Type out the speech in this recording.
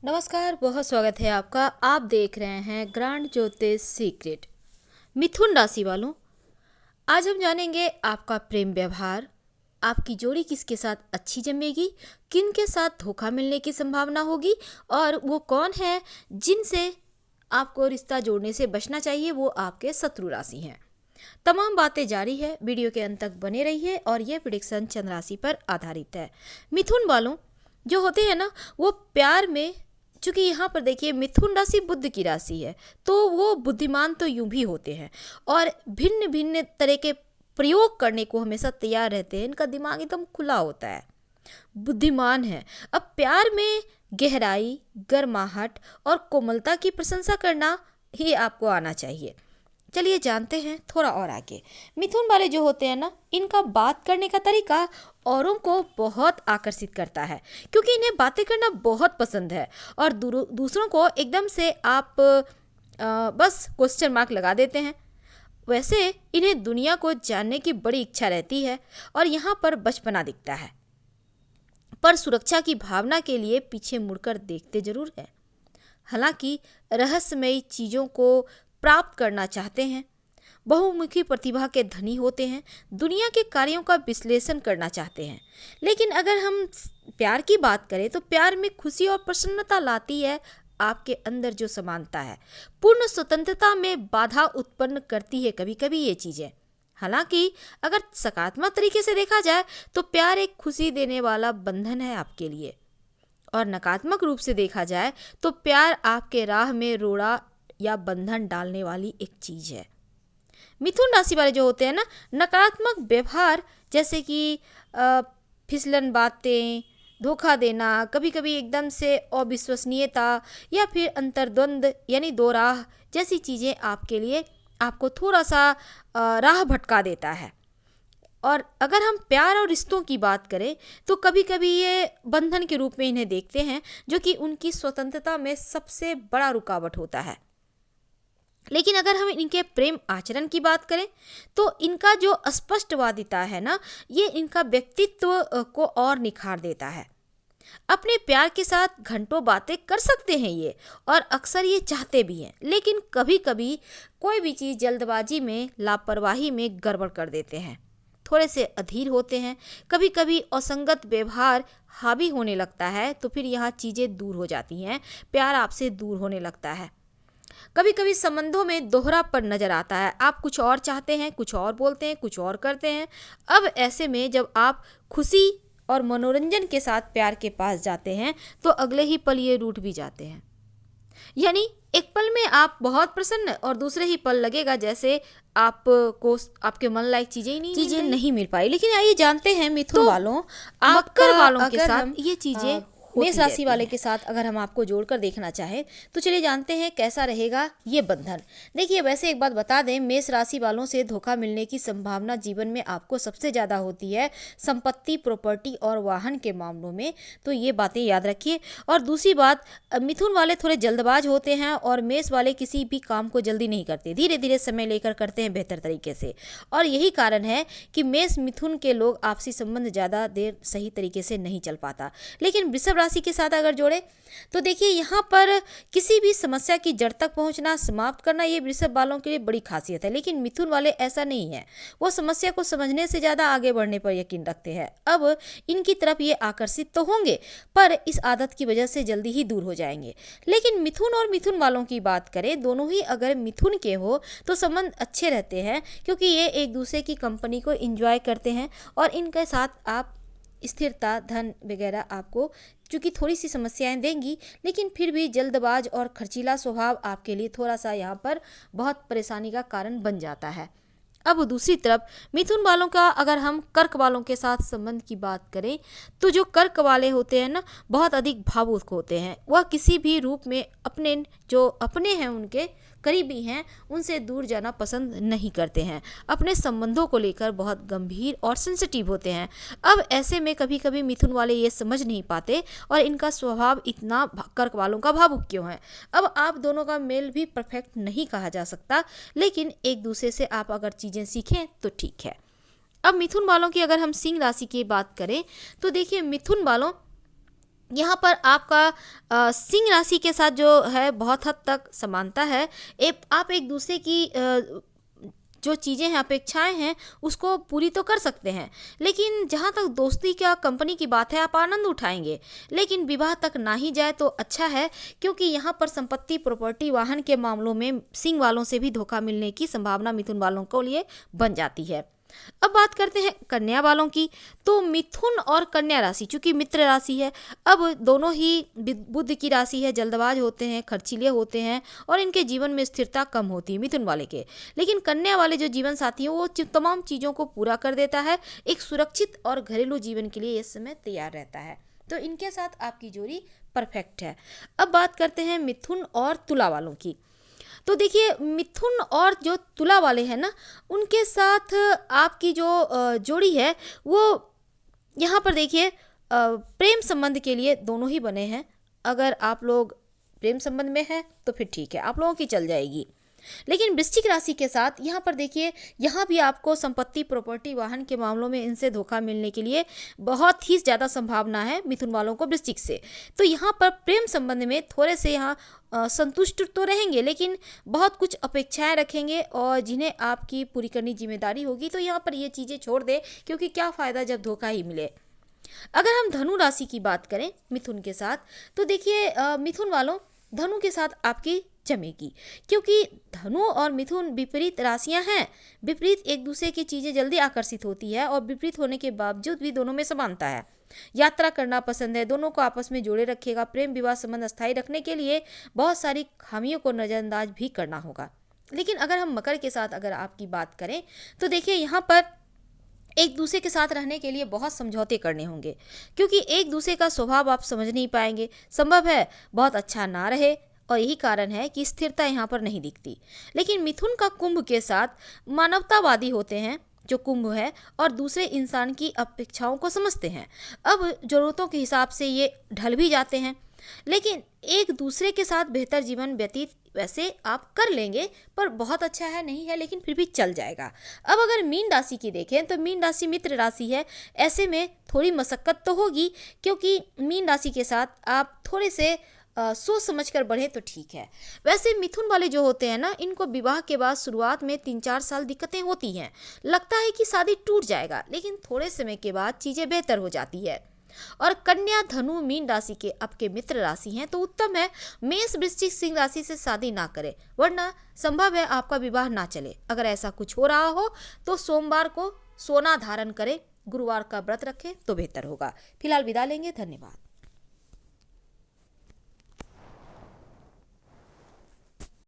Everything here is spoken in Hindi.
नमस्कार, बहुत स्वागत है आपका। आप देख रहे हैं ग्रांड ज्योतिष सीक्रेट। मिथुन राशि वालों, आज हम जानेंगे आपका प्रेम व्यवहार, आपकी जोड़ी किसके साथ अच्छी जमेगी, किन के साथ धोखा मिलने की संभावना होगी और वो कौन है जिनसे आपको रिश्ता जोड़ने से बचना चाहिए, वो आपके शत्रु राशि हैं। तमाम बातें जारी है, वीडियो के अंत तक बने रहिए और ये प्रेडिक्शन चंद्र राशि पर आधारित है। मिथुन वालों जो होते हैं ना, वो प्यार में, चूंकि यहाँ पर देखिए मिथुन राशि बुध की राशि है, तो वो बुद्धिमान तो यूं भी होते हैं और भिन्न भिन्न तरह के प्रयोग करने को हमेशा तैयार रहते हैं। इनका दिमाग एकदम खुला होता है, बुद्धिमान है। अब प्यार में गहराई, गर्माहट और कोमलता की प्रशंसा करना ही आपको आना चाहिए। चलिए जानते हैं थोड़ा और आगे। मिथुन वाले जो होते हैं ना, इनका बात करने का तरीका औरों को बहुत आकर्षित करता है, क्योंकि इन्हें बातें करना बहुत पसंद है और दूसरों को एकदम से आप बस क्वेश्चन मार्क लगा देते हैं। वैसे इन्हें दुनिया को जानने की बड़ी इच्छा रहती है और यहाँ पर बचपना दिखता है, पर सुरक्षा की भावना के लिए पीछे मुड़कर देखते जरूर है। हालांकि रहस्यमयी चीज़ों को प्राप्त करना चाहते हैं, बहुमुखी प्रतिभा के धनी होते हैं, दुनिया के कार्यों का विश्लेषण करना चाहते हैं। लेकिन अगर हम प्यार की बात करें तो प्यार में खुशी और प्रसन्नता लाती है आपके अंदर जो समानता है, पूर्ण स्वतंत्रता में बाधा उत्पन्न करती है कभी कभी ये चीज़ें। हालांकि अगर सकारात्मक तरीके से देखा जाए तो प्यार एक खुशी देने वाला बंधन है आपके लिए, और नकारात्मक रूप से देखा जाए तो प्यार आपके राह में रोड़ा या बंधन डालने वाली एक चीज है। मिथुन राशि वाले जो होते हैं ना, नकारात्मक व्यवहार जैसे कि फिसलन बातें, धोखा देना, कभी कभी एकदम से अविश्वसनीयता या फिर अंतर्द्वंद यानी दो राह जैसी चीज़ें आपके लिए आपको थोड़ा सा राह भटका देता है। और अगर हम प्यार और रिश्तों की बात करें तो कभी कभी ये बंधन के रूप में इन्हें देखते हैं, जो कि उनकी स्वतंत्रता में सबसे बड़ा रुकावट होता है। लेकिन अगर हम इनके प्रेम आचरण की बात करें तो इनका जो स्पष्टवादिता है ना, ये इनका व्यक्तित्व को और निखार देता है। अपने प्यार के साथ घंटों बातें कर सकते हैं ये, और अक्सर ये चाहते भी हैं, लेकिन कभी कभी कोई भी चीज़ जल्दबाजी में, लापरवाही में गड़बड़ कर देते हैं। थोड़े से अधीर होते हैं, कभी कभी असंगत व्यवहार हावी होने लगता है तो फिर यहाँ चीज़ें दूर हो जाती हैं, प्यार आपसे दूर होने लगता है। कभी कभी संबंधों में दोहरापन नजर आता है, आप कुछ और चाहते हैं, कुछ और बोलते हैं, कुछ और करते हैं। अब ऐसे में जब आप खुशी और मनोरंजन के साथ प्यार के पास जाते हैं तो अगले ही पल ये रूठ भी जाते हैं। यानी एक पल में आप बहुत प्रसन्न और दूसरे ही पल लगेगा जैसे आपको आपके मन लायक चीजें नहीं मिल पाई। लेकिन आइए जानते हैं मिथुन वालों, मकर वालों के साथ ये चीजें मेष राशि वाले के साथ अगर हम आपको जोड़कर देखना चाहें तो चलिए जानते हैं कैसा रहेगा ये बंधन। देखिए, वैसे एक बात बता दें, मेष राशि वालों से धोखा मिलने की संभावना जीवन में आपको सबसे ज़्यादा होती है संपत्ति, प्रॉपर्टी और वाहन के मामलों में, तो ये बातें याद रखिए। और दूसरी बात, मिथुन वाले थोड़े जल्दबाज होते हैं और मेष वाले किसी भी काम को जल्दी नहीं करते, धीरे धीरे समय लेकर करते हैं बेहतर तरीके से। और यही कारण है कि मेष मिथुन के लोग आपसी संबंध ज़्यादा देर सही तरीके से नहीं चल पाता। लेकिन वृषभ राशि के साथ अगर जोड़े तो देखिए, यहाँ पर किसी भी समस्या की जड़ तक पहुँचना, समाप्त करना, ये वृषभ वालों के लिए बड़ी खासियत है। लेकिन मिथुन वाले ऐसा नहीं है, वो समस्या को समझने से ज़्यादा आगे बढ़ने पर यकीन रखते हैं। अब इनकी तरफ ये आकर्षित तो होंगे, पर इस आदत की वजह से जल्दी ही दूर हो जाएंगे। लेकिन मिथुन और मिथुन वालों की बात करें, दोनों ही अगर मिथुन के हो तो संबंध अच्छे रहते हैं, क्योंकि ये एक दूसरे की कंपनी को एंजॉय करते हैं और इनके साथ आप स्थिरता, धन वगैरह आपको चूँकि थोड़ी सी समस्याएं देंगी, लेकिन फिर भी जल्दबाज और खर्चीला स्वभाव आपके लिए थोड़ा सा यहाँ पर बहुत परेशानी का कारण बन जाता है। अब दूसरी तरफ मिथुन वालों का अगर हम कर्क वालों के साथ संबंध की बात करें तो जो कर्क वाले होते हैं ना, बहुत अधिक भावुक होते हैं। वह किसी भी रूप में अपने जो अपने हैं, उनके करीबी हैं, उनसे दूर जाना पसंद नहीं करते हैं। अपने संबंधों को लेकर बहुत गंभीर और सेंसिटिव होते हैं। अब ऐसे में कभी कभी मिथुन वाले ये समझ नहीं पाते और इनका स्वभाव इतना कर्क वालों का भावुक क्यों है। अब आप दोनों का मेल भी परफेक्ट नहीं कहा जा सकता, लेकिन एक दूसरे से आप अगर चीज़ें सीखें तो ठीक है। अब मिथुन वालों की अगर हम सिंह राशि की बात करें तो देखिए, मिथुन वालों यहाँ पर आपका सिंह राशि के साथ जो है बहुत हद तक समानता है। आप एक दूसरे की जो चीज़ें हैं, अपेक्षाएं हैं, उसको पूरी तो कर सकते हैं, लेकिन जहाँ तक दोस्ती का कंपनी की बात है, आप आनंद उठाएंगे, लेकिन विवाह तक ना ही जाए तो अच्छा है, क्योंकि यहाँ पर संपत्ति, प्रॉपर्टी, वाहन के मामलों में सिंह वालों से भी धोखा मिलने की संभावना मिथुन वालों को लिए बन जाती है। अब बात करते हैं कन्या वालों की। तो मिथुन और कन्या राशि चूंकि मित्र राशि है, अब दोनों ही बुध की राशि है, जल्दबाज होते हैं, खर्चीले होते हैं और इनके जीवन में स्थिरता कम होती है मिथुन वाले के। लेकिन कन्या वाले जो जीवन साथी हैं वो तमाम चीज़ों को पूरा कर देता है, एक सुरक्षित और घरेलू जीवन के लिए इस समय तैयार रहता है। तो इनके साथ आपकी जोड़ी परफेक्ट है। अब बात करते हैं मिथुन और तुला वालों की। तो देखिए, मिथुन और जो तुला वाले हैं ना, उनके साथ आपकी जो जोड़ी है वो यहाँ पर देखिए प्रेम संबंध के लिए दोनों ही बने हैं। अगर आप लोग प्रेम संबंध में हैं तो फिर ठीक है, आप लोगों की चल जाएगी। लेकिन वृश्चिक राशि के साथ यहाँ पर देखिए, यहाँ भी आपको संपत्ति, प्रॉपर्टी, वाहन के मामलों में इनसे धोखा मिलने के लिए बहुत ही ज़्यादा संभावना है मिथुन वालों को वृश्चिक से। तो यहाँ पर प्रेम संबंध में थोड़े से यहाँ संतुष्ट तो रहेंगे, लेकिन बहुत कुछ अपेक्षाएं रखेंगे और जिन्हें आपकी पूरी करनी जिम्मेदारी होगी। तो यहाँ पर ये चीज़ें छोड़ दें, क्योंकि क्या फ़ायदा जब धोखा ही मिले। अगर हम धनु राशि की बात करें मिथुन के साथ, तो देखिए मिथुन वालों, धनु के साथ आपकी जमेगी, क्योंकि धनु और मिथुन विपरीत राशियां हैं। विपरीत एक दूसरे की चीज़ें जल्दी आकर्षित होती है और विपरीत होने के बावजूद भी दोनों में समानता है। यात्रा करना पसंद है, दोनों को आपस में जोड़े रखेगा। प्रेम विवाह संबंध स्थायी रखने के लिए बहुत सारी खामियों को नज़रअंदाज भी करना होगा। लेकिन अगर हम मकर के साथ अगर आपकी बात करें, तो देखिए यहाँ पर एक दूसरे के साथ रहने के लिए बहुत समझौते करने होंगे, क्योंकि एक दूसरे का स्वभाव आप समझ नहीं पाएंगे। संभव है बहुत अच्छा ना रहे और यही कारण है कि स्थिरता यहाँ पर नहीं दिखती। लेकिन मिथुन का कुंभ के साथ मानवतावादी होते हैं जो कुंभ है, और दूसरे इंसान की अपेक्षाओं को समझते हैं। अब ज़रूरतों के हिसाब से ये ढल भी जाते हैं, लेकिन एक दूसरे के साथ बेहतर जीवन व्यतीत वैसे आप कर लेंगे, पर बहुत अच्छा है नहीं है, लेकिन फिर भी चल जाएगा। अब अगर मीन राशि की देखें, तो मीन राशि मित्र राशि है, ऐसे में थोड़ी मशक्कत तो होगी, क्योंकि मीन राशि के साथ आप थोड़े से सोच समझ कर बढ़े तो ठीक है। वैसे मिथुन वाले जो होते हैं ना, इनको विवाह के बाद शुरुआत में 3-4 साल दिक्कतें होती हैं, लगता है कि शादी टूट जाएगा, लेकिन थोड़े समय के बाद चीज़ें बेहतर हो जाती है। और कन्या, धनु, मीन राशि के आपके मित्र राशि हैं, तो उत्तम है मेष, वृश्चिक, सिंह राशि से शादी ना करें, वरना संभव है आपका विवाह ना चले। अगर ऐसा कुछ हो रहा हो तो सोमवार को सोना धारण करें, गुरुवार का व्रत रखें तो बेहतर होगा। फिलहाल विदा लेंगे, धन्यवाद।